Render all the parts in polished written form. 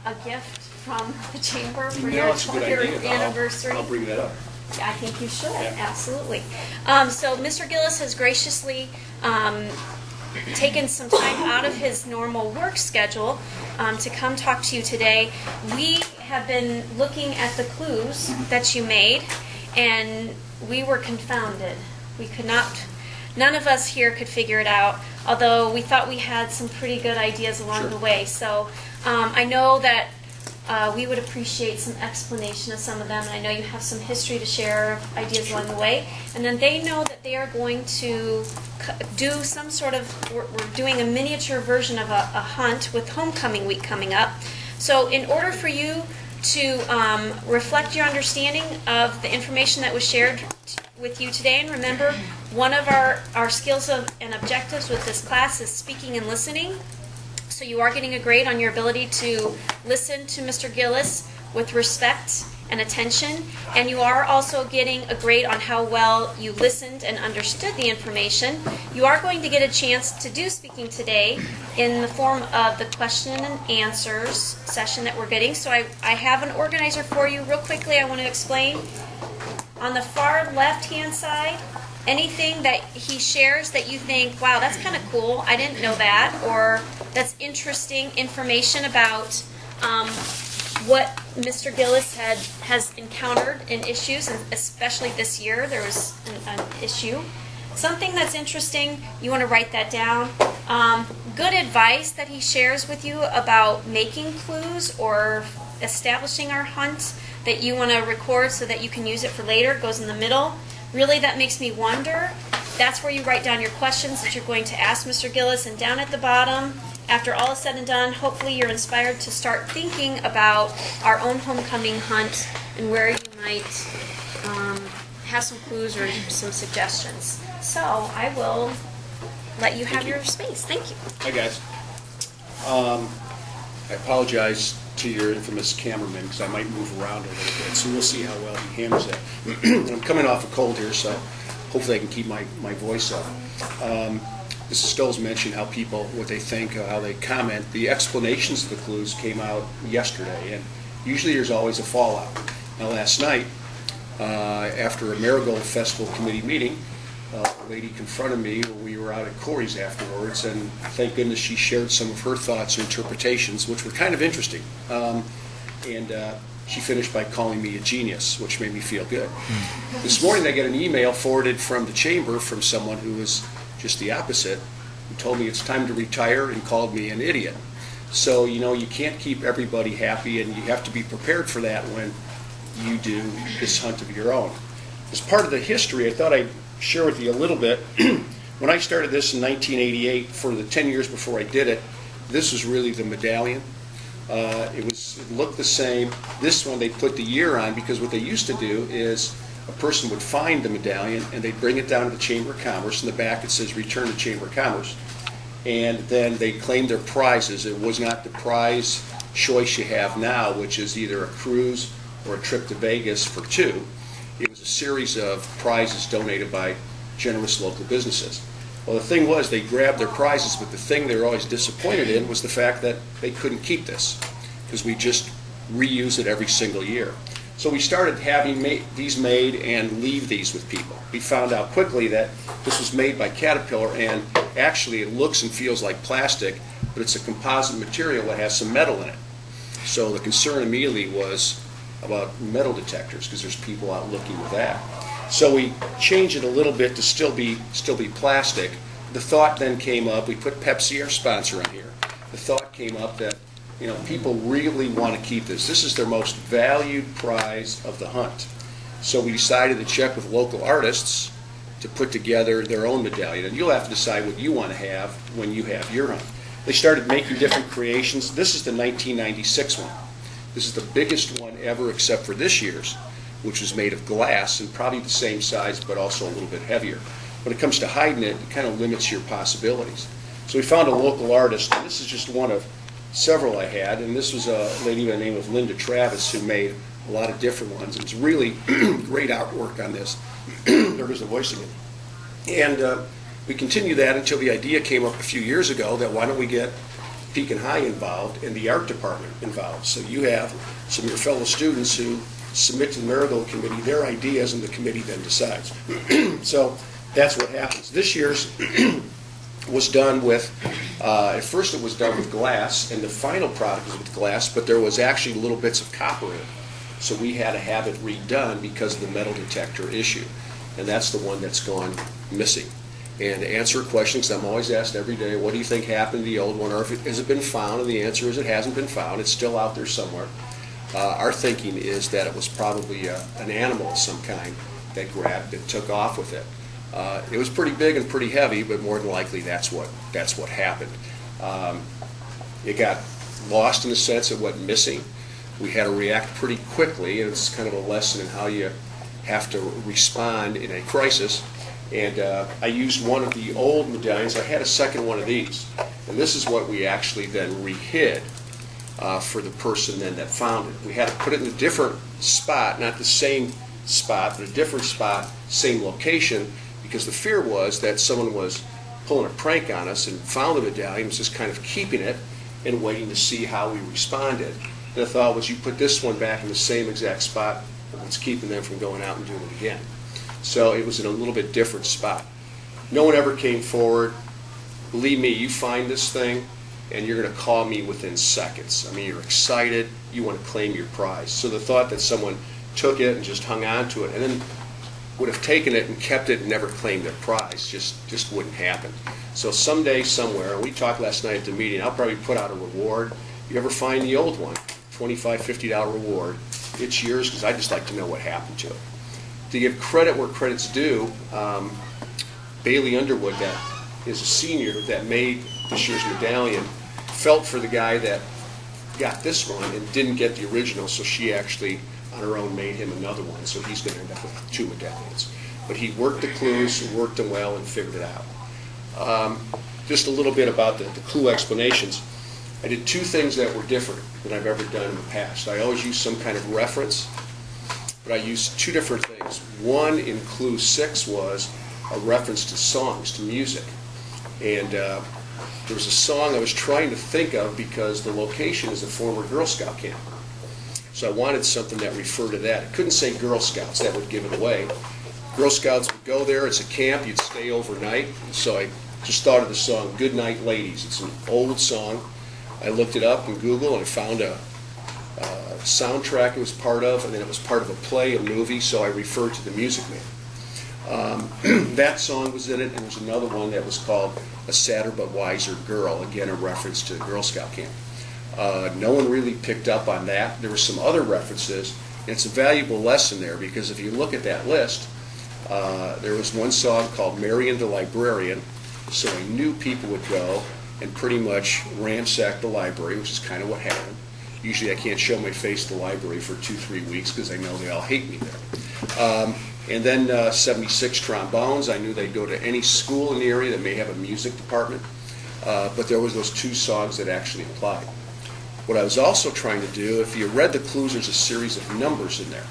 a gift from the chamber for No, it's a good your idea. anniversary. I'll bring that up. I think you should, Yeah. absolutely. So Mr. Gillis has graciously taken some time out of his normal work schedule to come talk to you today. We have been looking at the clues that you made, and we were confounded. We could not, none of us here could figure it out, although we thought we had some pretty good ideas along the way. So I know that we would appreciate some explanation of some of them, and I know you have some history to share of ideas along the way. And then they know that they are going to do some sort of, we're doing a miniature version of a hunt with homecoming week coming up. So in order for you to reflect your understanding of the information that was shared with you today, and remember, one of our skills and objectives with this class is speaking and listening. So you are getting a grade on your ability to listen to Mr. Gillis with respect and attention, and you are also getting a grade on how well you listened and understood the information. You are going to get a chance to do speaking today in the form of the question and answers session that we're getting. So I have an organizer for you. Real quickly, I want to explain. On the far left-hand side, anything that he shares that you think, wow, that's kind of cool, I didn't know that, or that's interesting information about what Mr. Gillis has encountered in issues, and especially this year there was an issue. Something that's interesting, you want to write that down. Good advice that he shares with you about making clues or establishing our hunt that you want to record so that you can use it for later, goes in the middle. Really, that makes me wonder. That's where you write down your questions that you're going to ask Mr. Gillis, and down at the bottom, after all is said and done, hopefully you're inspired to start thinking about our own homecoming hunt and where you might have some clues or some suggestions. So I will let you have your space. Thank you. Hi, guys. I apologize to your infamous cameraman because I might move around a little bit, so we'll see how well he handles it. I'm coming off a cold here, so hopefully I can keep my voice up. Mrs. Stolz mentioned how people, what they think, how they comment. The explanations of the clues came out yesterday, and usually there's always a fallout. Now, last night, after a Marigold Festival Committee meeting, a lady confronted me when we were out at Corey's afterwards, and thank goodness she shared some of her thoughts and interpretations, which were kind of interesting. She finished by calling me a genius, which made me feel good. This morning I got an email forwarded from the chamber from someone who was just the opposite, who told me it's time to retire and called me an idiot. So, you know, you can't keep everybody happy, and you have to be prepared for that when you do this hunt of your own. As part of the history, I thought I'd share with you a little bit. When I started this in 1988, for the 10 years before I did it, this was really the medallion. It looked the same. This one they put the year on, because what they used to do is a person would find the medallion and they'd bring it down to the Chamber of Commerce. In the back it says return to Chamber of Commerce, and then they claimed their prizes. It was not the prize choice you have now, which is either a cruise or a trip to Vegas for two. It was a series of prizes donated by generous local businesses. Well, the thing was, they grabbed their prizes, but the thing they were always disappointed in was the fact that they couldn't keep this, because we just reuse it every single year. So we started having these made and leave these with people. We found out quickly that this was made by Caterpillar, and actually it looks and feels like plastic, but it's a composite material that has some metal in it. So the concern immediately was about metal detectors, because there's people out looking with that. So we changed it a little bit to still be plastic. The thought then came up, we put Pepsi, our sponsor, on here. The thought came up that, you know, people really want to keep this. This is their most valued prize of the hunt. So we decided to check with local artists to put together their own medallion. And you'll have to decide what you want to have when you have your hunt. They started making different creations. This is the 1996 one. This is the biggest one ever except for this year's, which was made of glass and probably the same size but also a little bit heavier. When it comes to hiding it, it kind of limits your possibilities. So we found a local artist, and this is just one of several I had, and this was a lady by the name of Linda Travis who made a lot of different ones. It was really great artwork on this. There was the voice again. And we continued that until the idea came up a few years ago that why don't we get Pekin High involved and the art department involved. So you have some of your fellow students who submit to the Marigold Committee their ideas, and the committee then decides. So that's what happens. This year's was done with, at first it was done with glass, and the final product was with glass, but there was actually little bits of copper in it. So we had to have it redone because of the metal detector issue. And that's the one that's gone missing. And to answer questions, I'm always asked every day, what do you think happened to the old one, or has it been found? And the answer is it hasn't been found. It's still out there somewhere. Our thinking is that it was probably an animal of some kind that grabbed and took off with it. It was pretty big and pretty heavy, but more than likely that's what happened. It got lost in a sense. It went missing. We had to react pretty quickly, and it's kind of a lesson in how you have to respond in a crisis. And I used one of the old medallions. I had a second one of these, and this is what we actually then re-hid for the person then that found it. We had to put it in a different spot, not the same spot, but a different spot, same location, because the fear was that someone was pulling a prank on us and found the medallion, was just kind of keeping it and waiting to see how we responded. And the thought was, you put this one back in the same exact spot, what's keeping them from going out and doing it again? So it was in a little bit different spot. No one ever came forward. Believe me, you find this thing, and you're going to call me within seconds. I mean, you're excited. You want to claim your prize. So the thought that someone took it and just hung on to it and then would have taken it and kept it and never claimed their prize just wouldn't happen. So someday, somewhere, and we talked last night at the meeting, I'll probably put out a reward. If you ever find the old one, $25, $50 reward, it's yours, because I just like to know what happened to it. To give credit where credit's due, Bailey Underwood, that is a senior that made this year's medallion, felt for the guy that got this one and didn't get the original, so she actually on her own made him another one, so he's going to end up with 2 medallions. But he worked the clues, worked them well, and figured it out. Just a little bit about the clue explanations. I did 2 things that were different than I've ever done in the past. I always use some kind of reference, but I used 2 different things. One in clue 6 was a reference to songs, to music. And there was a song I was trying to think of because the location is a former Girl Scout camp. So I wanted something that referred to that. It couldn't say Girl Scouts, that would give it away. Girl Scouts would go there, it's a camp, you'd stay overnight. So I just thought of the song, Good Night Ladies. It's an old song. I looked it up in Google and I found a soundtrack it was part of, and then it was part of a play, a movie, so I referred to the Music Man. That song was in it, and there was another one that was called A Sadder But Wiser Girl, again a reference to Girl Scout camp. No one really picked up on that. There were some other references, and it's a valuable lesson there, because if you look at that list, there was one song called Marion the Librarian, so I knew people would go and pretty much ransack the library, which is kind of what happened. Usually I can't show my face at the library for 2-3 weeks because I know they all hate me there. And then 76 trombones. I knew they'd go to any school in the area that may have a music department. But there was those 2 songs that actually applied. What I was also trying to do, if you read the clues, there's a series of numbers in there.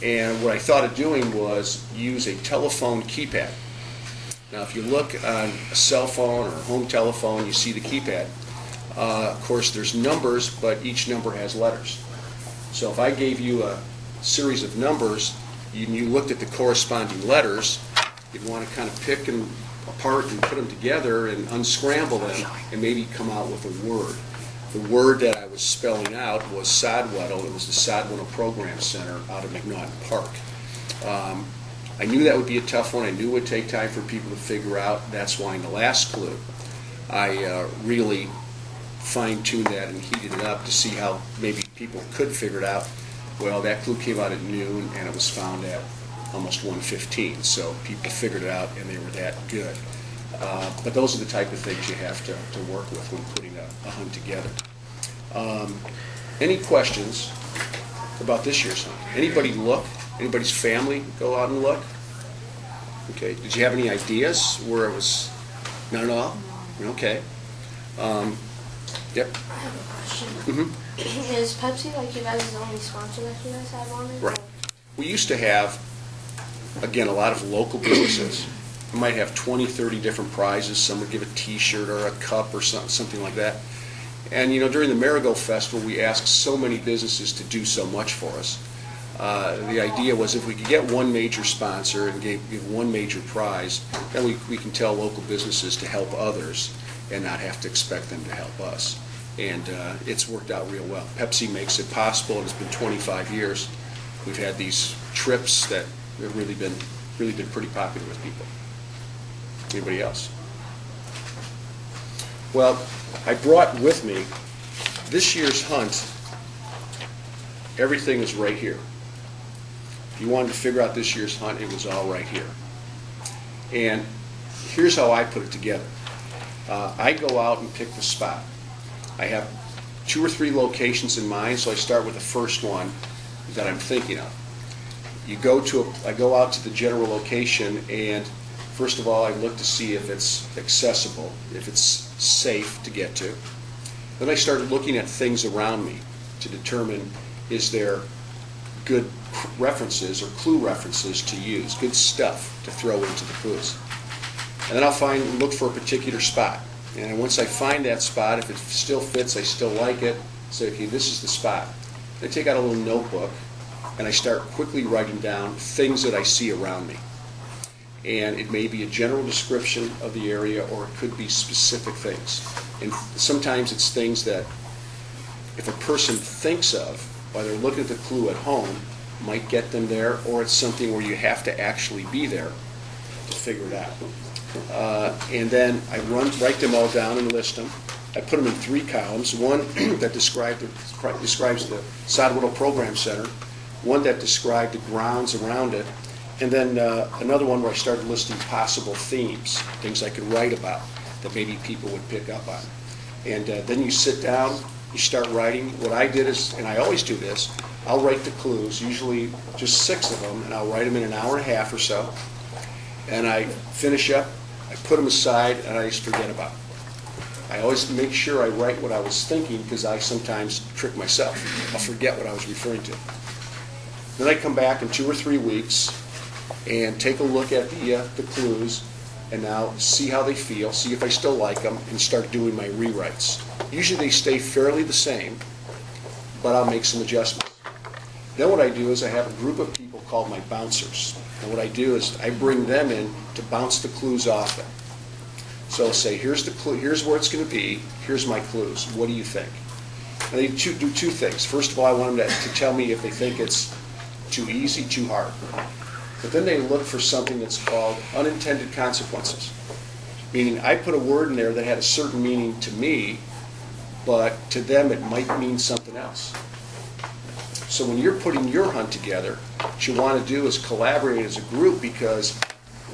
And what I thought of doing was use a telephone keypad. Now, if you look on a cell phone or a home telephone, you see the keypad. Of course, there's numbers, but each number has letters. So if I gave you a series of numbers, and you looked at the corresponding letters, you'd want to kind of pick them apart and put them together and unscramble them and maybe come out with a word. The word that I was spelling out was Sodweddle. It was the Sodweddle Program Center out of McNaughton Park. I knew that would be a tough one. I knew it would take time for people to figure out. That's why in the last clue, I really fine-tuned that and heated it up to see how maybe people could figure it out. Well, that clue came out at noon, and it was found at almost 1:15. So people figured it out, and they were that good. But those are the type of things you have to work with when putting a hunt together. Any questions about this year's hunt? Anybody look? Anybody's family go out and look? Okay. Did you have any ideas where it was? None at all? Okay. Yep. I have a question. Mm-hmm. Is Pepsi like you guys' only sponsor that you guys have on it? Right. We used to have, again, a lot of local businesses I might have 20, 30 different prizes. Some would give a T-shirt or a cup or something like that. And during the Marigold Festival, we asked so many businesses to do so much for us. The idea was if we could get one major sponsor and give one major prize, then we can tell local businesses to help others and not have to expect them to help us. And it's worked out real well. Pepsi makes it possible, and it's been 25 years. We've had these trips that have really been pretty popular with people. Anybody else? Well, I brought with me this year's hunt. Everything is right here. If you wanted to figure out this year's hunt, it was all right here. And here's how I put it together. I go out and pick the spot. I have 2 or 3 locations in mind, so I start with the first one that I'm thinking of. I go out to the general location, and first of all, I look to see if it's accessible, if it's safe to get to. Then I start looking at things around me to determine, is there good references or clue references to use, good stuff to throw into the clues. And then I'll look for a particular spot. And once I find that spot, if it still fits, I still like it, say, okay, this is the spot. I take out a little notebook, and I start quickly writing down things that I see around me. And it may be a general description of the area, or it could be specific things. And sometimes it's things that if a person thinks of while they're looking at the clue at home, might get them there, or it's something where you have to actually be there to figure it out. And then I write them all down and list them. I put them in 3 columns, one that describes the Sodwell Program Center, one that described the grounds around it, and then another one where I started listing possible themes, things I could write about that maybe people would pick up on. And then you sit down, you start writing. What I did is, and I always do this, I'll write the clues, usually just 6 of them, and I'll write them in an hour and a half or so. And I finish up, I put them aside, and I just forget about them. I always make sure I write what I was thinking, because I sometimes trick myself. I'll forget what I was referring to. Then I come back in 2 or 3 weeks and take a look at the clues, and now see how they feel, see if I still like them, and start doing my rewrites. Usually they stay fairly the same, but I'll make some adjustments. Then what I do is I have a group of people called my bouncers. And what I do is I bring them in to bounce the clues off them. So I'll say, here's the clue, here's where it's going to be, here's my clues, what do you think? And they do 2 things. First of all, I want them to tell me if they think it's too easy, too hard. But then they look for something that's called unintended consequences. Meaning I put a word in there that had a certain meaning to me, but to them it might mean something else. So when you're putting your hunt together, what you want to do is collaborate as a group, because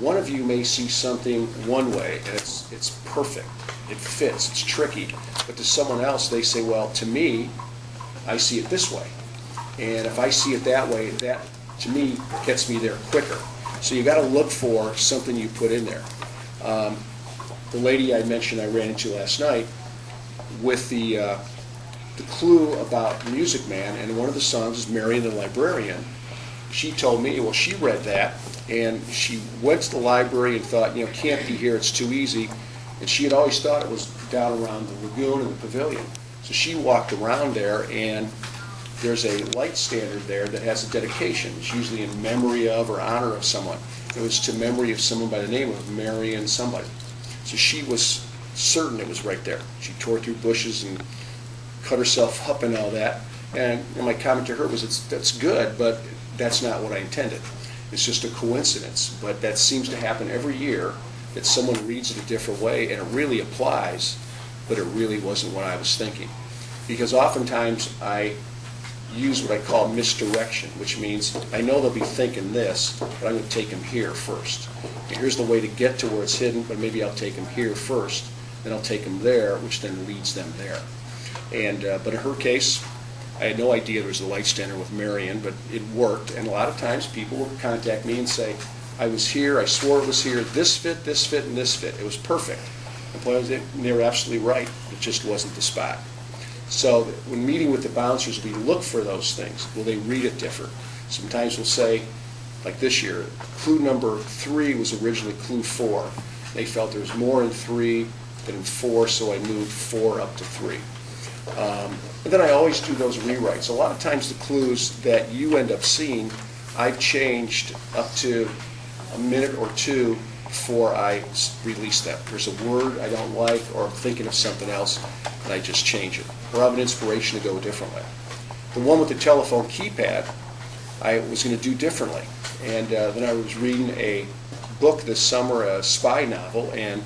one of you may see something one way and it's perfect, it fits, it's tricky, but to someone else they say, well, to me, I see it this way. And if I see it that way, that to me gets me there quicker. So you got to look for something you put in there. The lady I mentioned I ran into last night with the clue about Music Man, and one of the songs is Marion the Librarian. She told me, well, she read that, and she went to the library and thought, can't be here, it's too easy. And she had always thought it was down around the lagoon and the pavilion. So she walked around there, and there's a light standard there that has a dedication. It's usually in memory of or honor of someone. It was to memory of someone by the name of Marion somebody. So she was certain it was right there. She tore through bushes and cut herself up and all that. And my comment to her was, that's good, but that's not what I intended. It's just a coincidence. But that seems to happen every year, that someone reads it a different way, and it really applies, but it really wasn't what I was thinking. Because oftentimes I use what I call misdirection, which means I know they'll be thinking this, but I'm going to take them here first. And here's the way to get to where it's hidden, but maybe I'll take them here first, then I'll take them there, which then leads them there. And but in her case, I had no idea there was a light standard with Marion, but it worked. And a lot of times people will contact me and say, I was here, I swore it was here, this fit, and this fit. It was perfect. And they were absolutely right. It just wasn't the spot. So when meeting with the bouncers, we look for those things. Will they read it different? Sometimes we'll say, Like this year, clue number 3 was originally clue 4. They felt there was more in 3 than in 4, so I moved 4 up to 3. And then I always do those rewrites. A lot of times the clues that you end up seeing, I've changed up to a minute or 2 before I release them. There's a word I don't like, or I'm thinking of something else, and I just change it. Or I have an inspiration to go a different way. The one with the telephone keypad, I was going to do differently. And then I was reading a book this summer, a spy novel, and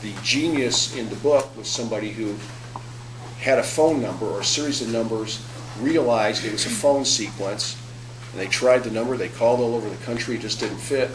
the genius in the book was somebody who had a phone number or a series of numbers, realized it was a phone sequence, and they tried the number, they called all over the country, it just didn't fit.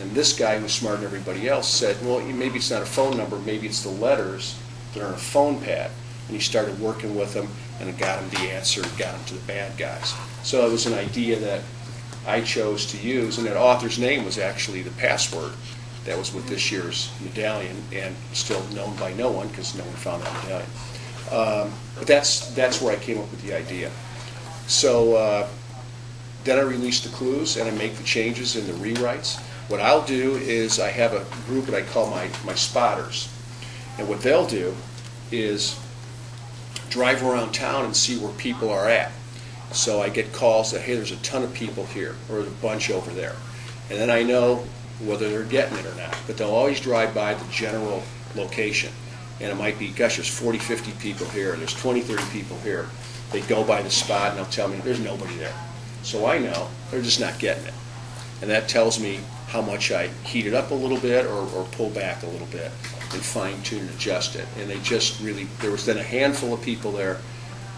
And this guy, who was smarter than everybody else, said, well, maybe it's not a phone number, maybe it's the letters that are on a phone pad. And he started working with them, and it got him the answer, got him to the bad guys. So it was an idea that I chose to use, and that author's name was actually the password that was with this year's medallion, and still known by no one because no one found that medallion. But that's where I came up with the idea. So then I release the clues and I make the changes in the rewrites. What I'll do is I have a group that I call my spotters. And what they'll do is drive around town and see where people are at. So I get calls that, hey, there's a ton of people here, or a bunch over there. And then I know whether they're getting it or not. But they'll always drive by the general location. And it might be, gosh, there's 40, 50 people here, there's 20, 30 people here. They go by the spot and they'll tell me there's nobody there. So I know they're just not getting it. And that tells me how much I heat it up a little bit or pull back a little bit and fine-tune and adjust it. And they just really, there was then a handful of people there,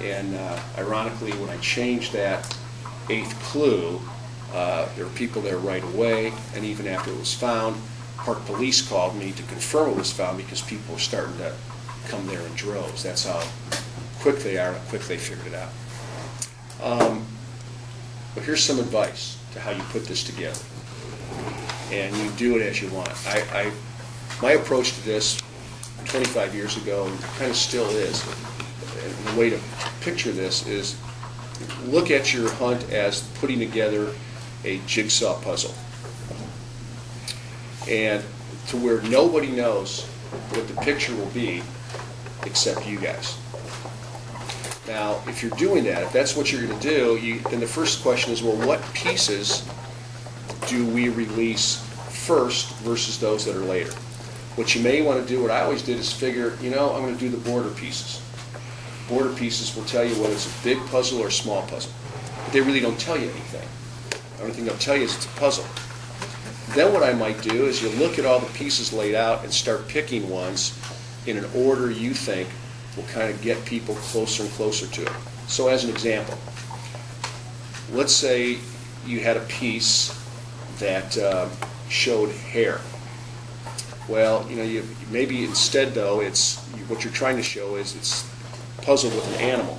and ironically, when I changed that 8th clue, there were people there right away, and even after it was found, Park Police called me to confirm it was found because people were starting to come there in droves. That's how quick they are and how quick they figured it out. But here's some advice to how you put this together. And you do it as you want. My approach to this 25 years ago, and kind of still is, and the way to picture this is look at your hunt as putting together a jigsaw puzzle. And to where nobody knows what the picture will be except you guys. Now, if you're doing that, if that's what you're going to do, then the first question is, well, what pieces do we release first versus those that are later? What you may want to do, what I always did, is figure, I'm going to do the border pieces. Border pieces will tell you whether it's a big puzzle or a small puzzle. But they really don't tell you anything. The only thing they'll tell you is it's a puzzle. Then what I might do is you look at all the pieces laid out and start picking ones in an order you think will kind of get people closer and closer to it. So as an example, let's say you had a piece that showed hair. Well, maybe instead though, what you're trying to show is it's puzzled with an animal.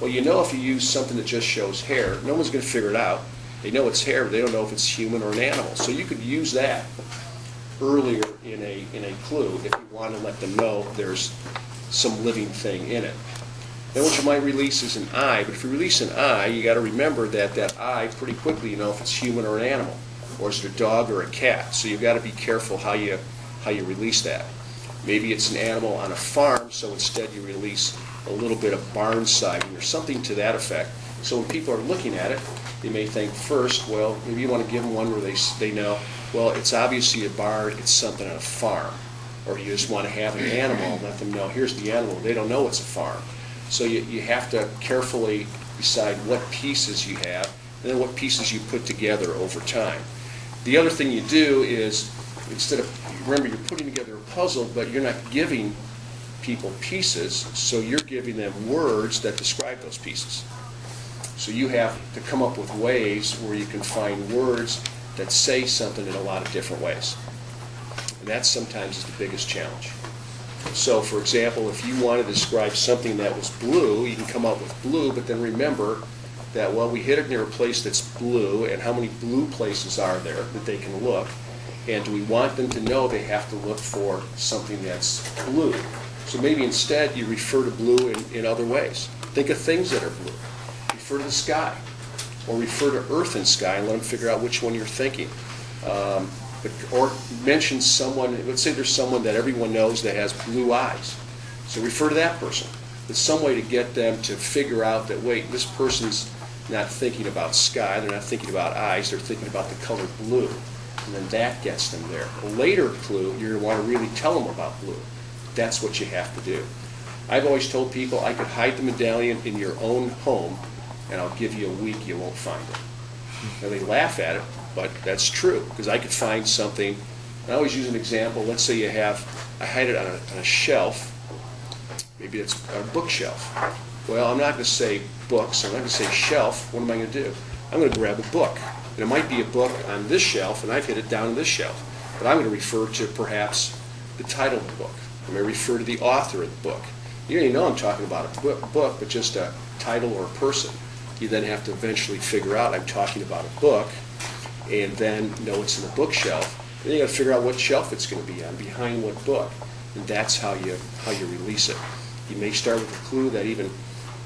Well, if you use something that just shows hair, no one's going to figure it out. They know it's hair, but they don't know if it's human or an animal. So you could use that earlier in a clue if you want to let them know there's some living thing in it. Then what you might release is an eye, but if you release an eye, you got to remember that eye pretty quickly you know if it's human or an animal, or is it a dog or a cat. So you've got to be careful how you release that. Maybe it's an animal on a farm, so instead you release a little bit of barn siding or something to that effect. So when people are looking at it, they may think first, well, maybe you want to give them one where they know, well, it's obviously a barn, it's something on a farm. Or you just want to have an animal and let them know, here's the animal. They don't know it's a farm. So you have to carefully decide what pieces you have and then what pieces you put together over time. The other thing you do is, remember you're putting together a puzzle, but you're not giving people pieces, so you're giving them words that describe those pieces. So you have to come up with ways where you can find words that say something in a lot of different ways. And that sometimes is the biggest challenge. So for example, if you want to describe something that was blue, you can come up with blue, but then remember that, well, we hit it near a place that's blue, and how many blue places are there that they can look? And do we want them to know they have to look for something that's blue? So maybe instead you refer to blue in other ways. Think of things that are blue. Refer to the sky. or refer to earth and sky and let them figure out which one you're thinking. Or mention someone, let's say there's someone that everyone knows that has blue eyes. So refer to that person. It's some way to get them to figure out that, wait, this person's not thinking about sky, they're not thinking about eyes, they're thinking about the color blue. And then that gets them there. A later clue, you're going to want to really tell them about blue. That's what you have to do. I've always told people I could hide the medallion in your own home, and I'll give you a week, you won't find it. Now they laugh at it, but that's true, because I could find something. I always use an example. Let's say you have, I hide it on a shelf. Maybe it's a bookshelf. Well, I'm not going to say books. I'm not going to say shelf. What am I going to do? I'm going to grab a book. And it might be a book on this shelf, and I've hid it down on this shelf. But I'm going to refer to perhaps the title of the book. I'm going to refer to the author of the book. You don't even know I'm talking about a book, but just a title or a person. You then have to eventually figure out I'm talking about a book, and then know it's in the bookshelf. Then you got to figure out what shelf it's going to be on, behind what book, and that's how you release it. You may start with a clue that even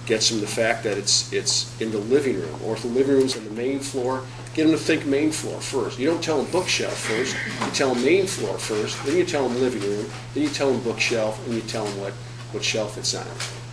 gets them the fact that it's in the living room, or if the living room's on the main floor, get them to think main floor first. You don't tell them bookshelf first. You tell them main floor first. Then you tell them living room. Then you tell them bookshelf, and you tell them what shelf it's on.